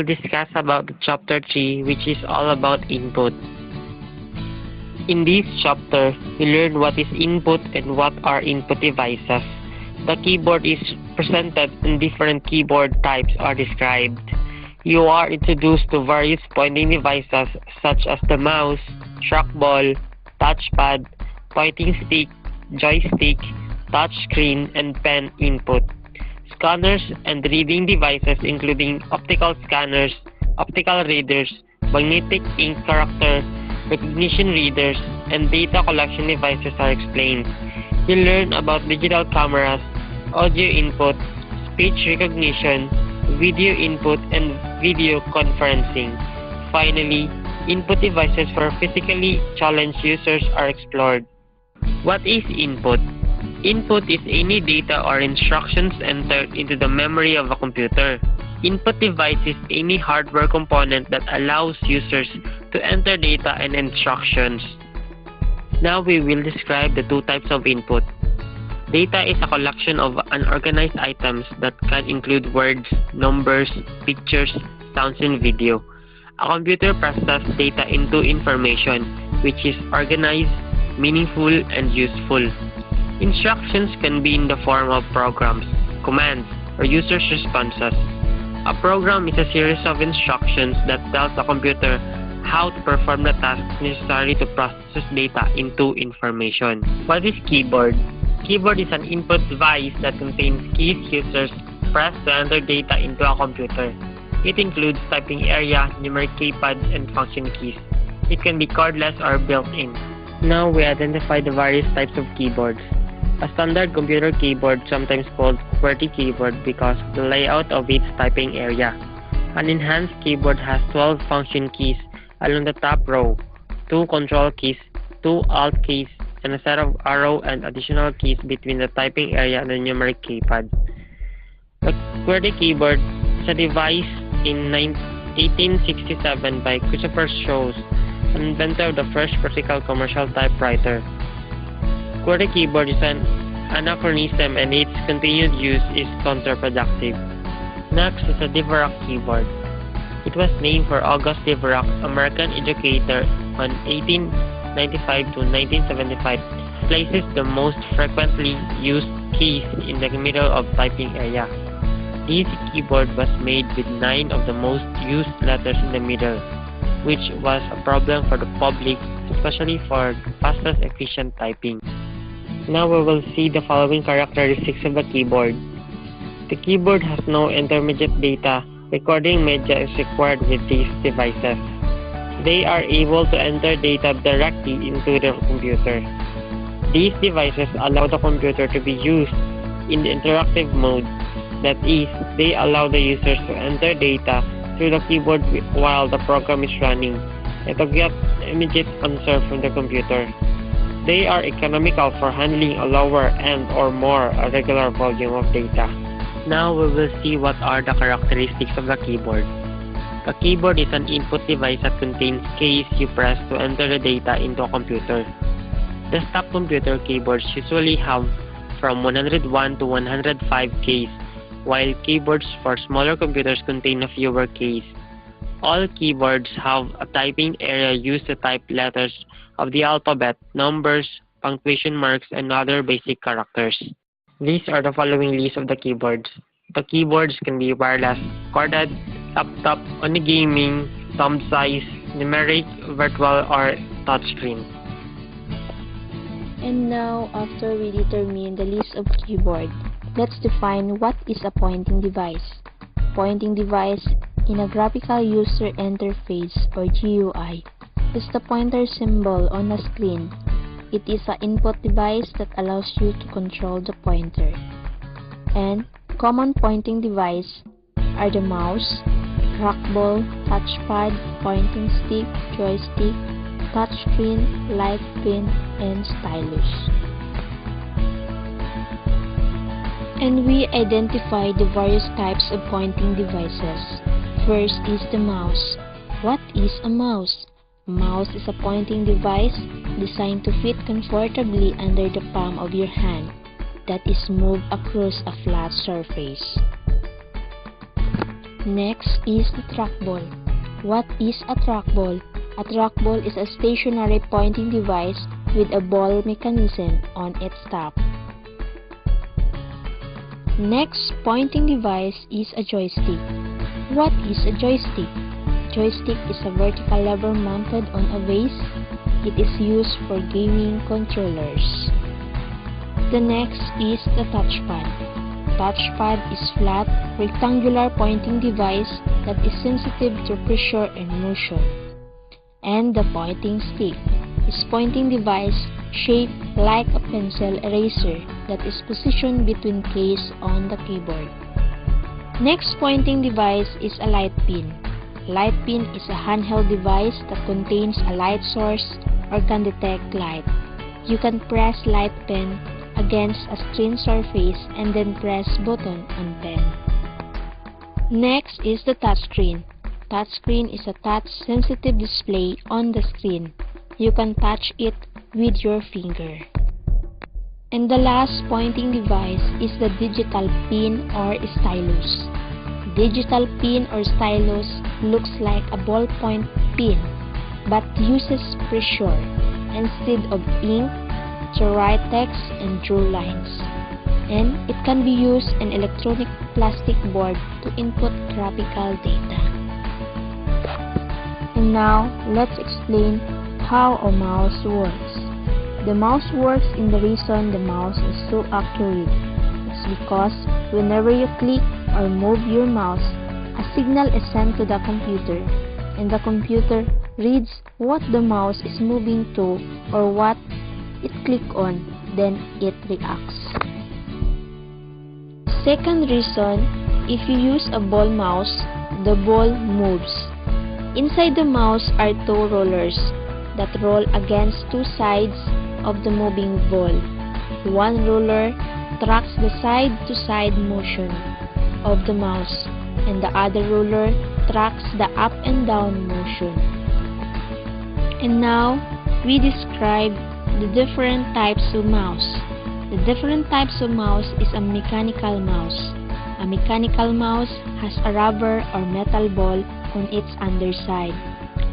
will discuss about the chapter 3, which is all about input. In this chapter, we learn what is input and what are input devices. The keyboard is presented and different keyboard types are described. You are introduced to various pointing devices such as the mouse, trackball, touchpad, pointing stick, joystick, touchscreen, and pen input. Scanners and reading devices including optical scanners, optical readers, magnetic ink character recognition readers, and data collection devices are explained. You learn about digital cameras, audio input, speech recognition, video input, and video conferencing. Finally, input devices for physically challenged users are explored. What is input? Input is any data or instructions entered into the memory of a computer. Input device is any hardware component that allows users to enter data and instructions. Now we will describe the two types of input. Data is a collection of unorganized items that can include words, numbers, pictures, sounds, and video. A computer processes data into information, which is organized, meaningful, and useful. Instructions can be in the form of programs, commands, or users' responses. A program is a series of instructions that tells the computer how to perform the tasks necessary to process data into information. What is keyboard? Keyboard is an input device that contains keys users press to enter data into a computer. It includes typing area, numeric keypads, and function keys. It can be cordless or built-in. Now we identify the various types of keyboards. A standard computer keyboard, sometimes called QWERTY keyboard because of the layout of its typing area. An enhanced keyboard has 12 function keys along the top row, 2 control keys, 2 alt keys, and a set of arrow and additional keys between the typing area and the numeric keypad. The QWERTY keyboard is a device in 1867 by Christopher Sksu, an inventor of the first practical commercial typewriter. QWERTY keyboard is an anachronism and its continued use is counterproductive. Next is a Dvorak keyboard. It was named for August Dvorak, American educator, on 1895 to 1975. Places the most frequently used keys in the middle of typing area. This keyboard was made with 9 of the most used letters in the middle, which was a problem for the public, especially for fastest efficient typing. Now we will see the following characteristics of the keyboard. The keyboard has no intermediate data recording media is required with these devices. They are able to enter data directly into the computer. These devices allow the computer to be used in the interactive mode. That is, they allow the users to enter data through the keyboard while the program is running and to get immediate answer from the computer. They are economical for handling a lower and or more a regular volume of data. Now we will see what are the characteristics of the keyboard. The keyboard is an input device that contains keys you press to enter the data into a computer. Desktop computer keyboards usually have from 101 to 105 keys, while keyboards for smaller computers contain fewer keys. All keyboards have a typing area used to type letters of the alphabet, numbers, punctuation marks, and other basic characters. These are the following list of the keyboards. The keyboards can be wireless, corded, laptop, on the gaming, thumb size, numeric, virtual, or touchscreen. And now, after we determine the list of keyboard, let's define what is a pointing device. Pointing device in a graphical user interface or GUI is the pointer symbol on a screen. It is an input device that allows you to control the pointer. And common pointing device are the mouse, trackball, touchpad, pointing stick, joystick, touchscreen, light pen, and stylus. And we identify the various types of pointing devices. First is the mouse. What is a mouse? A mouse is a pointing device designed to fit comfortably under the palm of your hand that is moved across a flat surface. Next is the trackball. What is a trackball? A trackball is a stationary pointing device with a ball mechanism on its top. Next pointing device is a joystick. What is a joystick? Joystick is a vertical lever mounted on a base. It is used for gaming controllers. The next is the touchpad. Touchpad is flat, rectangular pointing device that is sensitive to pressure and motion. And the pointing stick is pointing device shaped like a pencil eraser that is positioned between keys on the keyboard. Next pointing device is a light pin. Light pin is a handheld device that contains a light source or can detect light. You can press light pen against a screen surface and then press button on pen. Next is the touchscreen. Touchscreen is a touch-sensitive display on the screen. You can touch it with your finger. And the last pointing device is the digital pin or stylus. Digital pin or stylus looks like a ballpoint pen but uses pressure instead of ink to write text and draw lines. And it can be used in electronic plastic board to input graphical data. And now, let's explain how a mouse works. The mouse works in the reason the mouse is so accurate. It's because whenever you click or move your mouse, a signal is sent to the computer, and the computer reads what the mouse is moving to or what it click on, then it reacts. Second reason, if you use a ball mouse, the ball moves. Inside the mouse are two rollers that roll against two sides of the moving ball. One roller tracks the side-to-side motion of the mouse, and the other roller tracks the up and down motion. And now, we describe the different types of mouse. The different types of mouse is a mechanical mouse. A mechanical mouse has a rubber or metal ball on its underside.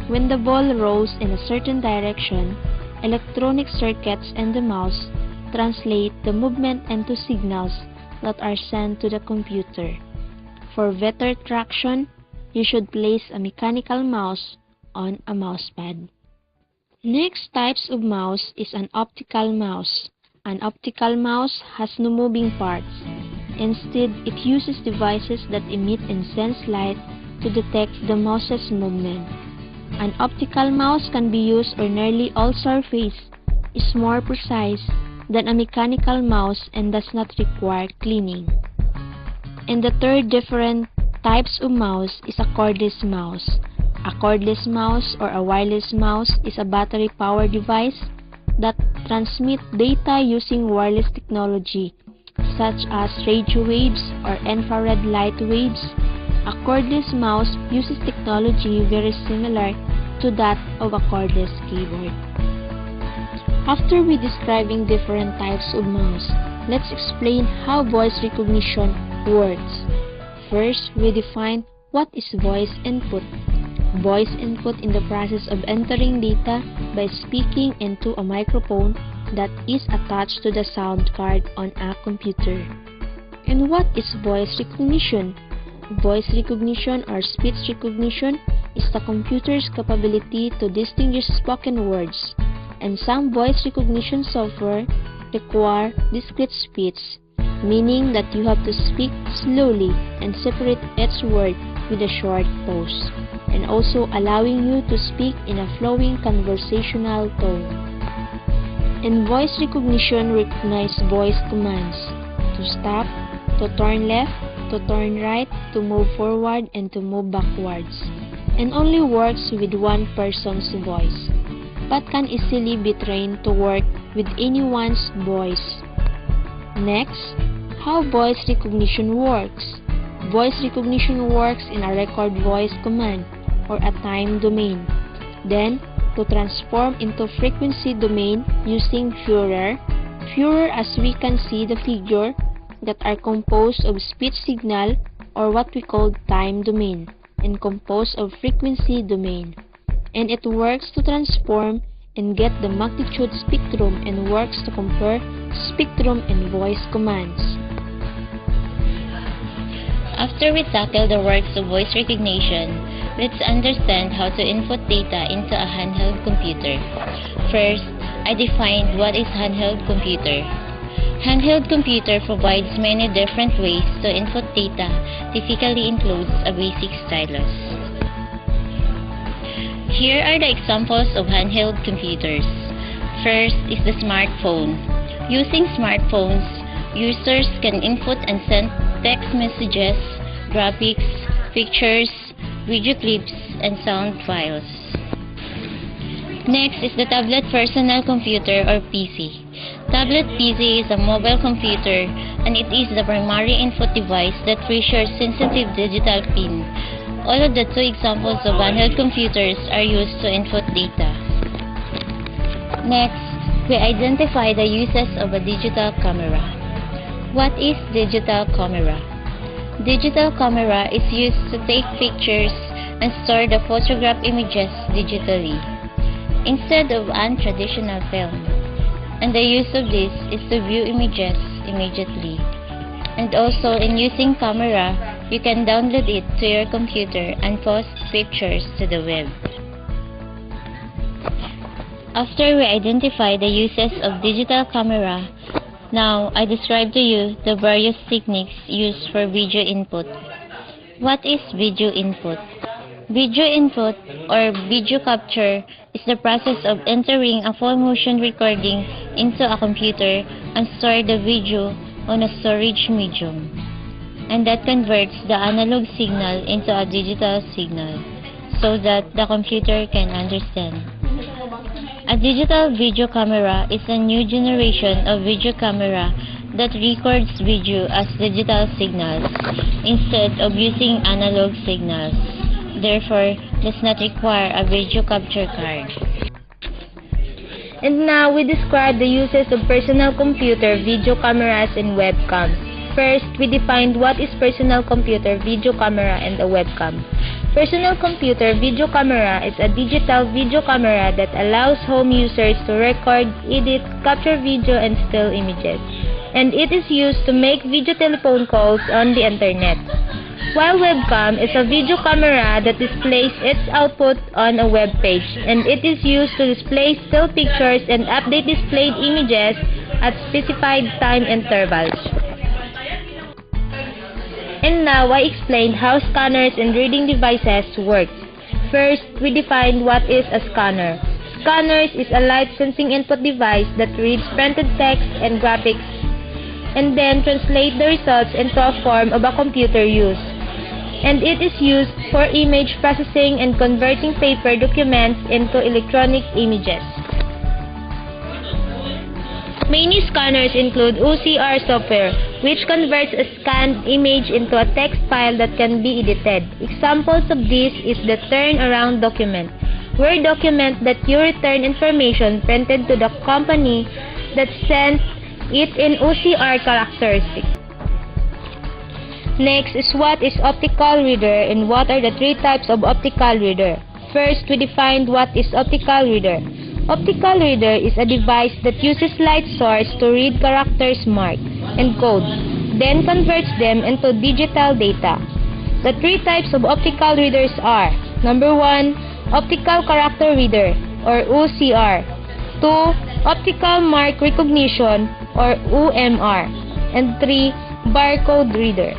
When the ball rolls in a certain direction, electronic circuits in the mouse translate the movement into signals that are sent to the computer. For better traction, you should place a mechanical mouse on a mousepad. Next types of mouse is an optical mouse. An optical mouse has no moving parts. Instead, it uses devices that emit and sense light to detect the mouse's movement. An optical mouse can be used on nearly all surfaces, is more precise than a mechanical mouse and does not require cleaning. And the third different types of mouse is a cordless mouse. A cordless mouse or a wireless mouse is a battery-powered device that transmits data using wireless technology, such as radio waves or infrared light waves. A cordless mouse uses technology very similar to that of a cordless keyboard. After we describing different types of mouse, let's explain how voice recognition works. First, we define what is voice input. Voice input in the process of entering data by speaking into a microphone that is attached to the sound card on a computer. And what is voice recognition? Voice recognition or speech recognition is the computer's capability to distinguish spoken words, and some voice recognition software require discrete speech, meaning that you have to speak slowly and separate each word with a short pause, and also allowing you to speak in a flowing conversational tone. And voice recognition recognizes voice commands to stop, to turn left, to turn right, to move forward, and to move backwards, and only works with one person's voice, but can easily be trained to work with anyone's voice. Next, how voice recognition works. Voice recognition works in a record voice command or a time domain, then to transform into frequency domain using Fourier. Fourier, as we can see the figure, that are composed of speech signal or what we call time domain, and composed of frequency domain. And it works to transform and get the magnitude spectrum and works to compare spectrum and voice commands. After we tackle the works of voice recognition, let's understand how to input data into a handheld computer. First, I defined what is handheld computer. Handheld computer provides many different ways to input data, typically includes a basic stylus. Here are the examples of handheld computers. First is the smartphone. Using smartphones, users can input and send text messages, graphics, pictures, video clips, and sound files. Next is the tablet personal computer or PC. Tablet PC is a mobile computer and it is the primary input device that features sensitive digital pin. All of the two examples of handheld computers are used to input data. Next, we identify the uses of a digital camera. What is digital camera? Digital camera is used to take pictures and store the photograph images digitally, instead of traditional film. And the use of this is to view images immediately. And also, in using camera, you can download it to your computer and post pictures to the web. After we identify the uses of digital camera, now I describe to you the various techniques used for video input. What is video input? Video input or video capture is the process of entering a full motion recording into a computer and store the video on a storage medium, and that converts the analog signal into a digital signal so that the computer can understand. A digital video camera is a new generation of video camera that records video as digital signals instead of using analog signals. Therefore, does not require a video capture card. And now we describe the uses of personal computer, video cameras, and webcams. First, we defined what is personal computer, video camera, and a webcam. Personal computer video camera is a digital video camera that allows home users to record, edit, capture video, and still images. And it is used to make video telephone calls on the internet. While webcam is a video camera that displays its output on a web page, and it is used to display still pictures and update displayed images at specified time intervals. And now I explained how scanners and reading devices work. First, we defined what is a scanner. Scanners is a light sensing input device that reads printed text and graphics and then translate the results into a form of a computer use. And it is used for image processing and converting paper documents into electronic images. Many scanners include OCR software, which converts a scanned image into a text file that can be edited. Examples of this is the turnaround document, where document that you return information printed to the company that sent it in OCR characteristics. Next is what is optical reader and what are the three types of optical reader. First, we defined what is optical reader. Optical reader is a device that uses light source to read characters marked and code, then converts them into digital data. The three types of optical readers are: number 1, optical character reader or OCR, 2, optical mark recognition or OMR, and 3, barcode reader.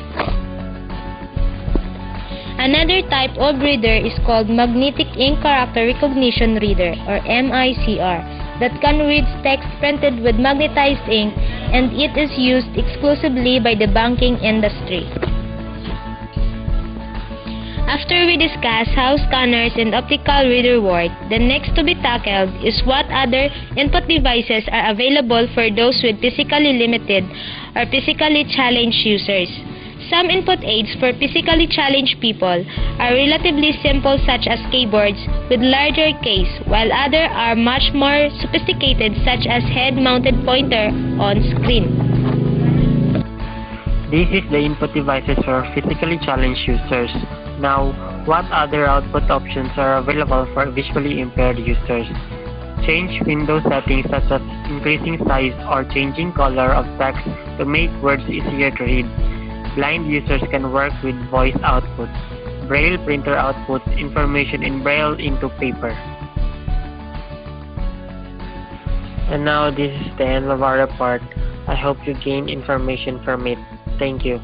Another type of reader is called magnetic ink character recognition reader or MICR that can read text printed with magnetized ink, and it is used exclusively by the banking industry. After we discuss how scanners and optical reader work, the next to be tackled is what other input devices are available for those with physically limited or physically challenged users. Some input aids for physically challenged people are relatively simple, such as keyboards with larger case, while others are much more sophisticated, such as head-mounted pointer on screen. This is the input devices for physically challenged users. Now, what other output options are available for visually impaired users? Change window settings such as increasing size or changing color of text to make words easier to read. Blind users can work with voice outputs. Braille printer outputs information in Braille into paper. And now this is the end of our report. I hope you gain information from it. Thank you.